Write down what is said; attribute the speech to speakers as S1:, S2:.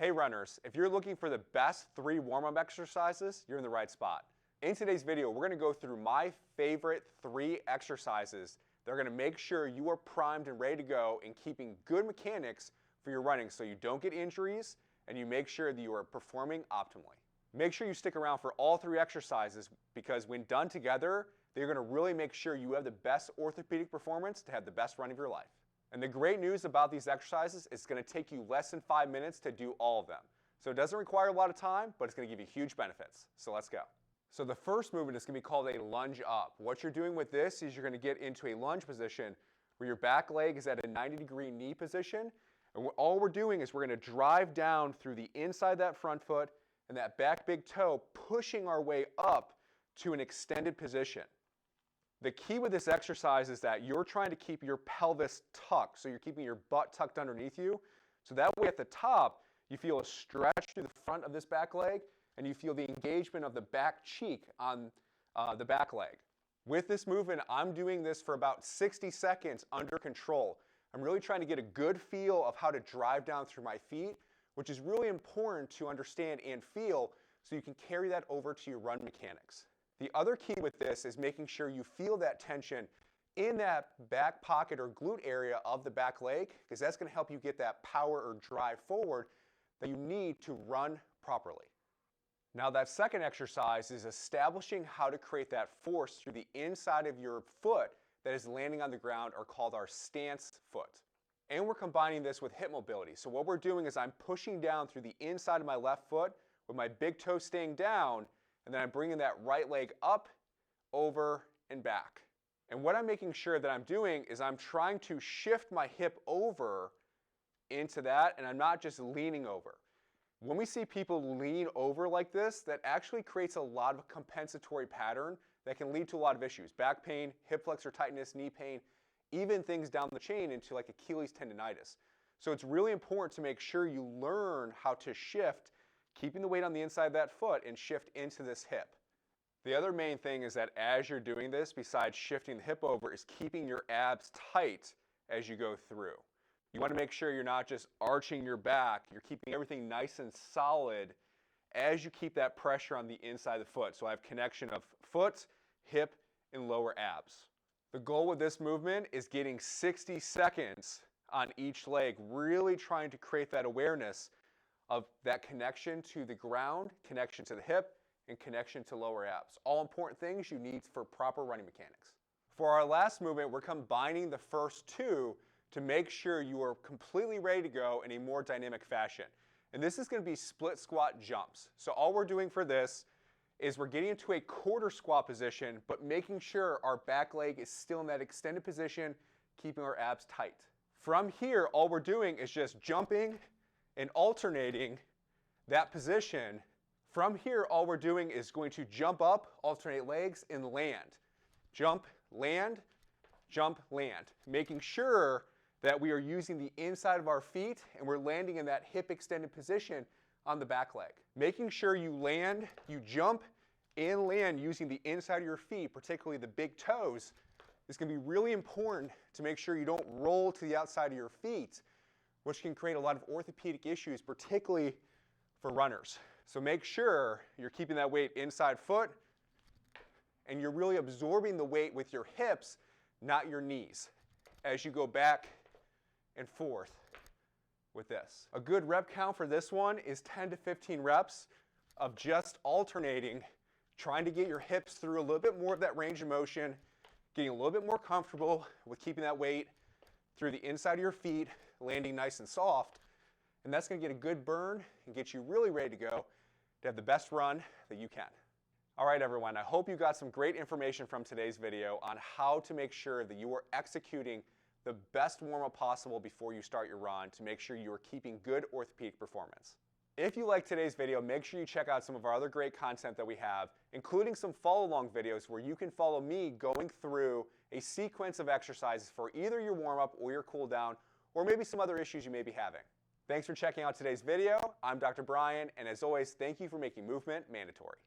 S1: Hey runners, if you're looking for the best 3 warm-up exercises, you're in the right spot. In today's video, we're going to go through my favorite 3 exercises that are going to make sure you are primed and ready to go in keeping good mechanics for your running so you don't get injuries and you make sure that you are performing optimally. Make sure you stick around for all 3 exercises because when done together, they're going to really make sure you have the best orthopedic performance to have the best run of your life. And the great news about these exercises is it's going to take you less than 5 minutes to do all of them. So it doesn't require a lot of time, but it's going to give you huge benefits. So let's go. So the first movement is going to be called a lunge up. What you're doing with this is you're going to get into a lunge position where your back leg is at a 90-degree knee position. And all we're doing is we're going to drive down through the inside of that front foot and that back big toe, pushing our way up to an extended position. The key with this exercise is that you're trying to keep your pelvis tucked, so you're keeping your butt tucked underneath you. So that way at the top, you feel a stretch through the front of this back leg, and you feel the engagement of the back cheek on the back leg. With this movement, I'm doing this for about 60 seconds under control. I'm really trying to get a good feel of how to drive down through my feet, which is really important to understand and feel so you can carry that over to your run mechanics. The other key with this is making sure you feel that tension in that back pocket or glute area of the back leg, because that's going to help you get that power or drive forward that you need to run properly. Now that second exercise is establishing how to create that force through the inside of your foot that is landing on the ground, or called our stance foot. And we're combining this with hip mobility. So what we're doing is I'm pushing down through the inside of my left foot with my big toe staying down, and then I'm bringing that right leg up, over, and back. And what I'm making sure that I'm doing is I'm trying to shift my hip over into that, and I'm not just leaning over. When we see people lean over like this, that actually creates a lot of compensatory pattern that can lead to a lot of issues. Back pain, hip flexor tightness, knee pain, even things down the chain into like Achilles tendonitis. So it's really important to make sure you learn how to shift, keeping the weight on the inside of that foot, and shift into this hip. The other main thing is that as you're doing this, besides shifting the hip over, is keeping your abs tight as you go through. You want to make sure you're not just arching your back, you're keeping everything nice and solid as you keep that pressure on the inside of the foot. So I have connection of foot, hip, and lower abs. The goal with this movement is getting 60 seconds on each leg, really trying to create that awareness of that connection to the ground, connection to the hip, and connection to lower abs. All important things you need for proper running mechanics. For our last movement, we're combining the first 2 to make sure you are completely ready to go in a more dynamic fashion. And this is going to be split squat jumps. So all we're doing for this is we're getting into a quarter squat position, but making sure our back leg is still in that extended position, keeping our abs tight. From here, all we're doing is just jumping and alternating that position. From here, all we're doing is going to jump up, alternate legs, and land. Jump, land, making sure that we are using the inside of our feet and we're landing in that hip extended position on the back leg. Making sure you land, you jump and land using the inside of your feet, particularly the big toes, is going to be really important to make sure you don't roll to the outside of your feet, which can create a lot of orthopedic issues, particularly for runners. So make sure you're keeping that weight inside foot and you're really absorbing the weight with your hips, not your knees, as you go back and forth with this. A good rep count for this one is 10 to 15 reps of just alternating, trying to get your hips through a little bit more of that range of motion, getting a little bit more comfortable with keeping that weight through the inside of your feet, landing nice and soft. And that's going to get a good burn and get you really ready to go to have the best run that you can. All right, everyone, I hope you got some great information from today's video on how to make sure that you are executing the best warm-up possible before you start your run to make sure you are keeping good orthopedic performance. If you like today's video, make sure you check out some of our other great content that we have, including some follow-along videos where you can follow me going through a sequence of exercises for either your warm-up or your cool-down, or maybe some other issues you may be having. Thanks for checking out today's video. I'm Dr. Brian, and as always, thank you for making movement mandatory.